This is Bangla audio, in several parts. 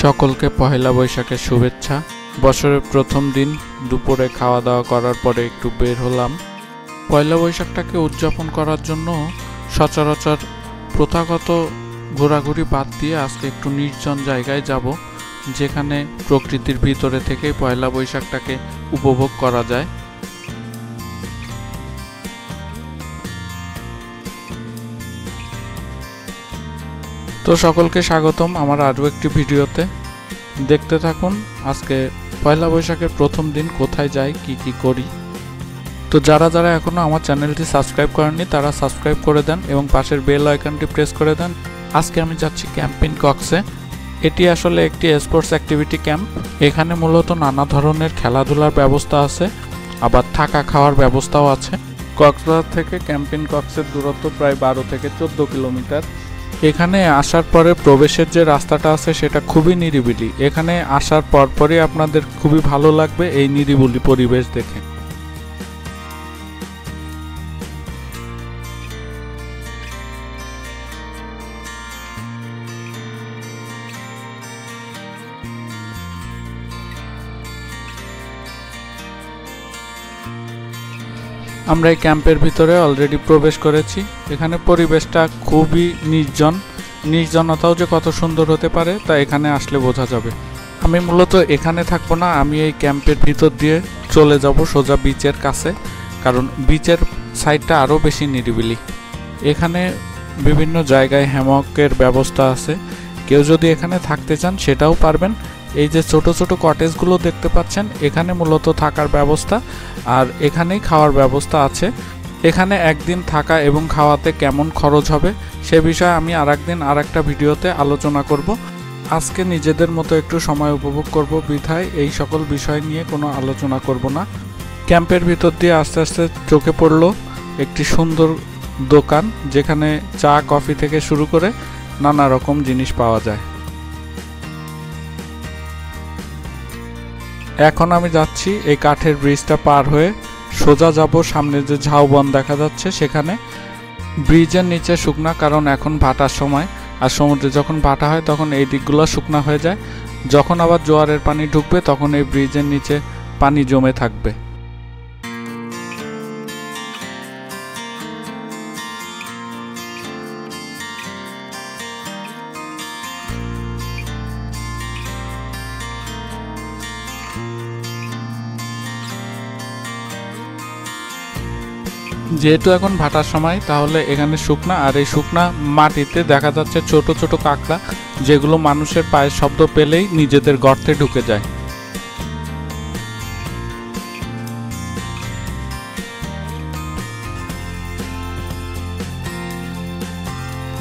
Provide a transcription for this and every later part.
সকলকে পহেলা বৈশাখের শুভেচ্ছা। বছরের প্রথম দিন দুপুরে খাওয়া দাওয়া করার পরে একটু বের হলাম। পয়লা বৈশাখটাকে উদযাপন করার জন্য সচরাচর প্রথাগত ঘোরাঘুরি বাদ দিয়ে আজকে একটু নির্জন জায়গায় যাব, যেখানে প্রকৃতির ভিতরে থেকেই পয়লা বৈশাখটাকে উপভোগ করা যায়। তো সকলকে স্বাগতম আমার আরও একটি ভিডিওতে। দেখতে থাকুন আজকে পয়লা বৈশাখের প্রথম দিন কোথায় যাই, কি করি। তো যারা যারা এখনও আমার চ্যানেলটি সাবস্ক্রাইব করেননি তারা সাবস্ক্রাইব করে দেন এবং পাশের বেল আইকনটি প্রেস করে দেন। আজকে আমি যাচ্ছি ক্যাম্পিং কক্সে। এটি আসলে একটি স্পোর্টস অ্যাক্টিভিটি ক্যাম্প। এখানে মূলত নানা ধরনের খেলাধুলার ব্যবস্থা আছে, আবার থাকা খাওয়ার ব্যবস্থাও আছে। কক্সবাজার থেকে ক্যাম্পিং কক্সের দূরত্ব প্রায় 12 থেকে 14 কিলোমিটার। এখানে আসার পরে প্রবেশের যে রাস্তাটা আছে সেটা খুবই নিরিবিলি। এখানে আসার পরপরই আপনাদের খুবই ভালো লাগবে এই নিরিবিলি পরিবেশ দেখে। আমরা এই ক্যাম্পের ভিতরে অলরেডি প্রবেশ করেছি। এখানে পরিবেশটা খুবই নির্জনতাও যে কত সুন্দর হতে পারে তা এখানে আসলে বোঝা যাবে। আমি মূলত এখানে থাকবো না, আমি এই ক্যাম্পের ভিতর দিয়ে চলে যাব সোজা বিচের কাছে, কারণ বিচের সাইডটা আরও বেশি নিরিবিলি। এখানে বিভিন্ন জায়গায় হ্যামকের ব্যবস্থা আছে, কেউ যদি এখানে থাকতে চান সেটাও পারবেন। এই যে ছোট ছোট কটেজগুলো দেখতে পাচ্ছেন, এখানে মূলত থাকার ব্যবস্থা আর এখানেই খাওয়ার ব্যবস্থা আছে। এখানে একদিন থাকা এবং খাওয়াতে কেমন খরচ হবে সে বিষয়ে আমি আরেকদিন আরেকটা ভিডিওতে আলোচনা করব। আজকে নিজেদের মতো একটু সময় উপভোগ করব বিধায় এই সকল বিষয় নিয়ে কোনো আলোচনা করব না। ক্যাম্পের ভিতর দিয়ে আস্তে আস্তে চোখে পড়লো একটি সুন্দর দোকান, যেখানে চা কফি থেকে শুরু করে নানা রকম জিনিস পাওয়া যায়। এখন আমি যাচ্ছি এই কাঠের ব্রিজটা পার হয়ে সোজা যাব সামনে যে ঝাউবন দেখা যাচ্ছে সেখানে। ব্রিজের নিচে শুকনা, কারণ এখন ভাটার সময়, আর সমুদ্রে যখন ভাটা হয় তখন এই দিকগুলো শুকনা হয়ে যায়। যখন আবার জোয়ারের পানি ঢুকবে তখন এই ব্রিজের নিচে পানি জমে থাকবে। যেহেতু এখন ভাটার সময়, তাহলে এখানে শুকনা, আর এই শুকনা মাটিতে দেখা যাচ্ছে ছোট ছোট কাঁকড়া, যেগুলো মানুষের পায়ের শব্দ পেলেই নিজেদের গর্তে ঢুকে যায়।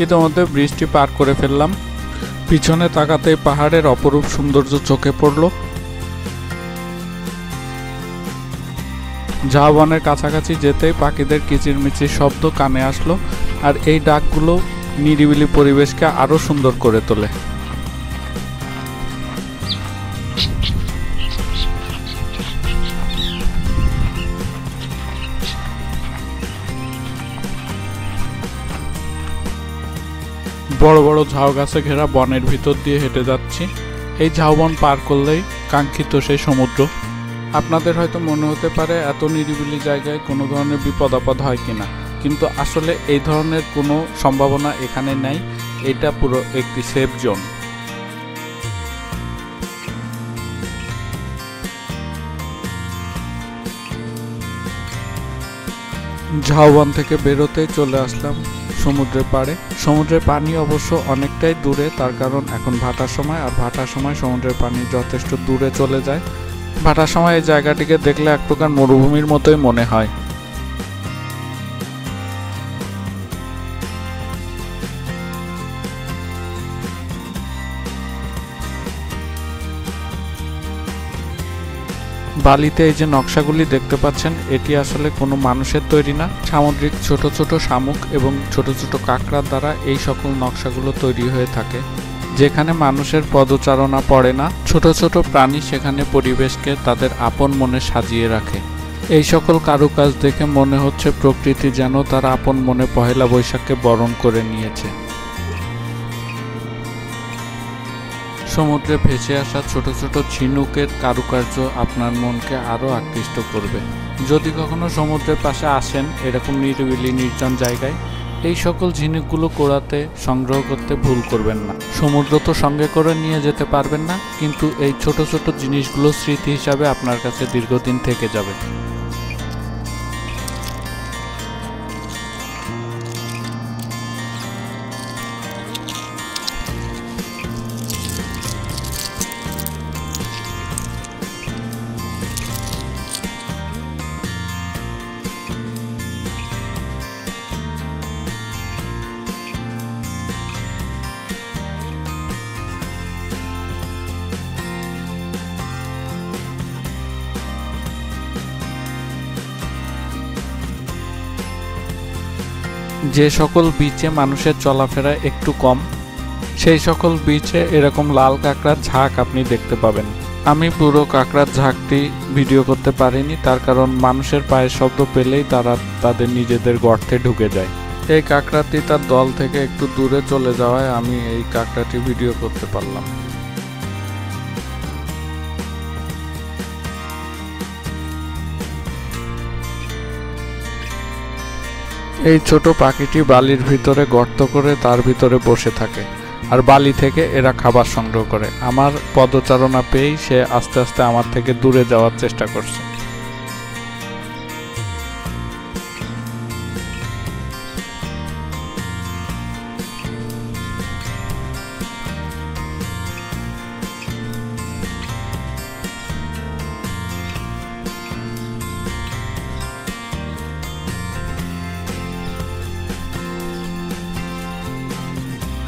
ইতিমধ্যে ব্রিজটি পার করে ফেললাম। পিছনে তাকাতে পাহাড়ের অপরূপ সৌন্দর্য চোখে পড়ল। ঝাউবনের কাছাকাছি যেতেই পাখিদের কিচিরমিচির শব্দ কানে আসলো, আর এই ডাকগুলো নিরিবিলি পরিবেশকে আরো সুন্দর করে তোলে। বড় বড় ঝাউ গাছে ঘেরা বনের ভিতর দিয়ে হেঁটে যাচ্ছি। এই ঝাউবন পার করলেই কাঙ্ক্ষিত সেই সমুদ্র। আপনাদের হয়তো মনে হতে পারে এত নিরিবিলি জায়গায় কোনো ধরনের বিপদ আপদ হয় কিনা, কিন্তু আসলে এই ধরনের কোনো সম্ভাবনা এখানে নেই। এটা পুরো একটি সেফ জোন। ঝাউবন থেকে বেরোতে চলে আসলাম সমুদ্রের পাড়ে। সমুদ্রের পানি অবশ্য অনেকটাই দূরে, তার কারণ এখন ভাটার সময়, আর ভাটার সময় সমুদ্রের পানি যথেষ্ট দূরে চলে যায়। ভাটার সময় এই জায়গাটিকে দেখলে এক প্রকার মরুভূমির মতোই মনে হয়। বালিতে এই যে নকশাগুলি দেখতে পাচ্ছেন, এটি আসলে কোনো মানুষের তৈরি না। সামুদ্রিক ছোট ছোট শামুক এবং ছোট ছোট কাঁকড়ার দ্বারা এই সকল নকশাগুলো তৈরি হয়ে থাকে। যেখানে মানুষের পদচারণা পড়ে না, ছোট ছোট প্রাণী সেখানে পরিবেশকে তাদের আপন মনে সাজিয়ে রাখে। এই সকল কারুকাজ দেখে মনে হচ্ছে প্রকৃতি যেন তার আপন মনে পহেলা বৈশাখকে বরণ করে নিয়েছে। সমুদ্রে ভেসে আসা ছোট ছোট ঝিনুকের কারুকার্য আপনার মনকে আরও আকৃষ্ট করবে। যদি কখনো সমুদ্রের পাশে আসেন এরকম নিরিবিলি নির্জন জায়গায়, এই সকল ঝিনুকগুলো কুড়াতে সংগ্রহ করতে ভুল করবেন না। সমুদ্র তো সঙ্গে করে নিয়ে যেতে পারবেন না, কিন্তু এই ছোট ছোট জিনিসগুলো স্মৃতি হিসাবে আপনার কাছে দীর্ঘদিন থেকে যাবে। যে সকল বিচে মানুষের চলাফেরা একটু কম, সেই সকল বিচে এরকম লাল কাঁকড়ার ঝাঁক আপনি দেখতে পাবেন। আমি পুরো কাঁকড়ার ঝাঁকটি ভিডিও করতে পারিনি, তার কারণ মানুষের পায়ের শব্দ পেলেই তারা তাদের নিজেদের গর্তে ঢুকে যায়। এই কাঁকড়াটি তার দল থেকে একটু দূরে চলে যাওয়ায় আমি এই কাঁকড়াটি ভিডিও করতে পারলাম। এই ছোট পাখিটি বালির ভিতরে গর্ত করে তার ভিতরে বসে থাকে, আর বালি থেকে এরা খাবার সংগ্রহ করে। আমার পদচারণা পেয়েই সে আস্তে আস্তে আমার থেকে দূরে যাওয়ার চেষ্টা করছে।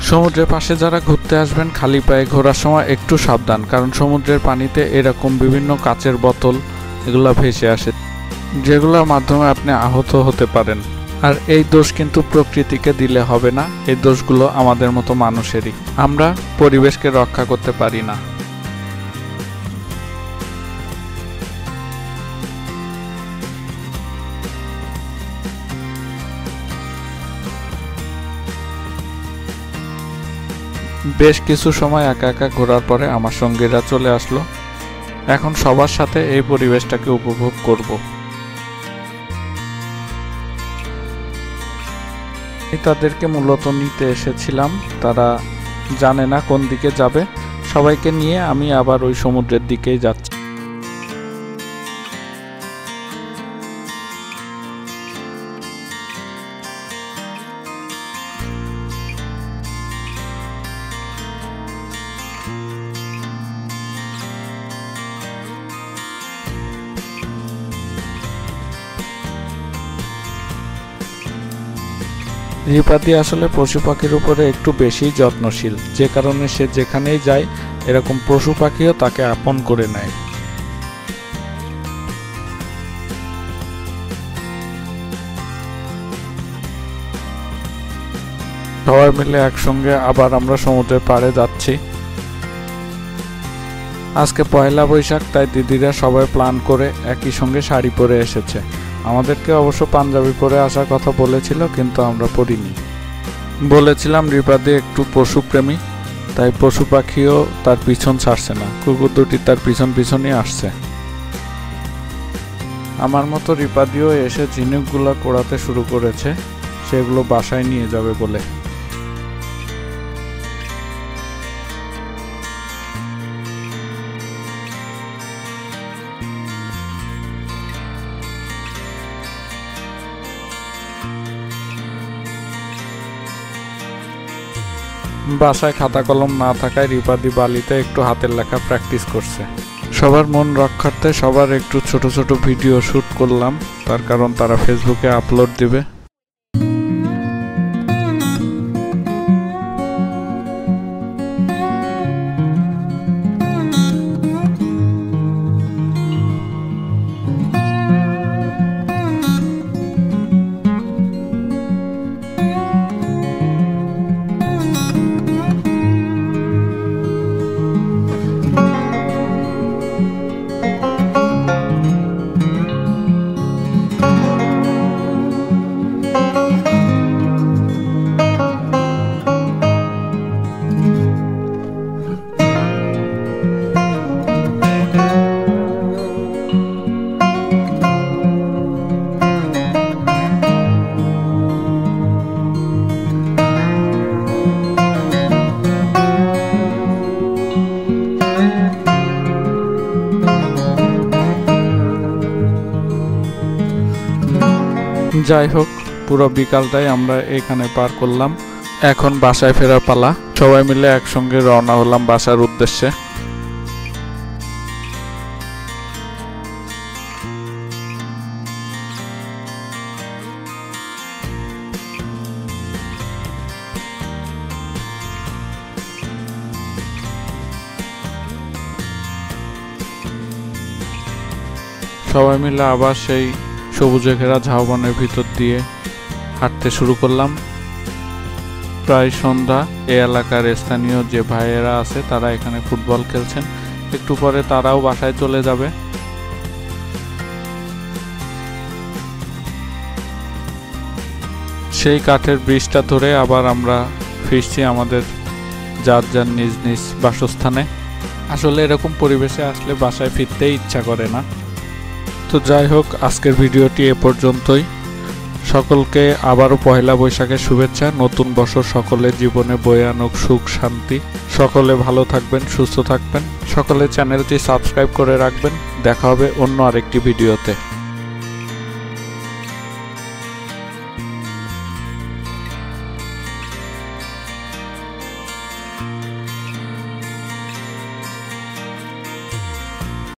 সমুদ্রের পাশে যারা ঘুরতে আসবেন খালি পায়ে ঘোরার সময় একটু সাবধান, কারণ সমুদ্রের পানিতে এরকম বিভিন্ন কাচের বোতল এগুলো ভেসে আসে, যেগুলোর মাধ্যমে আপনি আহত হতে পারেন। আর এই দোষ কিন্তু প্রকৃতিকে দিলে হবে না, এই দোষগুলো আমাদের মতো মানুষেরই। আমরা পরিবেশকে রক্ষা করতে পারি না। বেশ কিছু সময় একা একা ঘোরার পরে আমার সঙ্গীরা চলে আসলো। এখন সবার সাথে এই পরিবেশটাকে উপভোগ করব। আমি তাদেরকে মূলত নিতে এসেছিলাম, তারা জানে না কোন দিকে যাবে। সবাইকে নিয়ে আমি আবার ওই সমুদ্রের দিকেই যাচ্ছি। রিপাদি আসলে পশু পাখির উপরে একটু বেশি যত্নশীল, যে কারণে সে যেখানেই যায় এরকম পশু পাখিও তাকে আপন করে নেয়। সবাই মিলে একসঙ্গে আবার আমরা সমুদ্রের পাড়ে যাচ্ছি। আজকে পয়লা বৈশাখ, তাই দিদিরা সবাই প্ল্যান করে একই সঙ্গে শাড়ি পরে এসেছে। আমাদেরকে অবশ্য পাঞ্জাবি পরে আসার কথা বলেছিল, কিন্তু আমরা পরিনি। বলেছিলাম রিপাদি একটু পশুপ্রেমী, তাই পশু পাখিও তার পিছন ছাড়ছে না, কুকুর দুটি তার পিছন পিছনই আসছে। আমার মতো রিপাদিও এসে ঝিনুকগুলো কোড়াতে শুরু করেছে, সেগুলো বাসায় নিয়ে যাবে বলে। বাসায় খাতা কলম না থাকায় রিপাদি বালিতে একটু হাতের লেখা প্র্যাকটিস করছে। সবার মন রক্ষার্থে সবার একটু ছোট ছোট ভিডিও শ্যুট করলাম, তার কারণ তারা ফেসবুকে আপলোড দিবে। যাই হোক, পুরো বিকালটাই আমরা এখানে পার করলাম। এখন বাসায় ফেরার পালা। সবাই মিলে একসঙ্গে রওনা হলাম বাসার উদ্দেশ্যে। সবাই মিলে আবার সেই সবুজে ঘেরা ঝাউবনের ভিতর দিয়ে হাঁটতে শুরু করলাম। প্রায় সন্ধ্যা। এই এলাকার স্থানীয় যে ভাইয়েরা আছে তারা এখানে ফুটবল খেলছেন। একটু পরে তারাও বাসায় চলে যাবে। সেই কাঠের ব্রিজটা ধরে আবার আমরা ফিরছি আমাদের যার যার নিজ নিজ বাসস্থানে। আসলে এরকম পরিবেশে আসলে বাসায় ফিরতেই ইচ্ছা করে না। তো যাই হোক, আজকের ভিডিওটি এ পর্যন্তই। সকলকে আবারও পহেলা বৈশাখের শুভেচ্ছা। নতুন বছর সকলের জীবনে বয়ে আনুক সুখ শান্তি। সকলে ভালো থাকবেন, সুস্থ থাকবেন। সকলে চ্যানেলটি সাবস্ক্রাইব করে রাখবেন। দেখা হবে অন্য আরেকটি ভিডিওতে।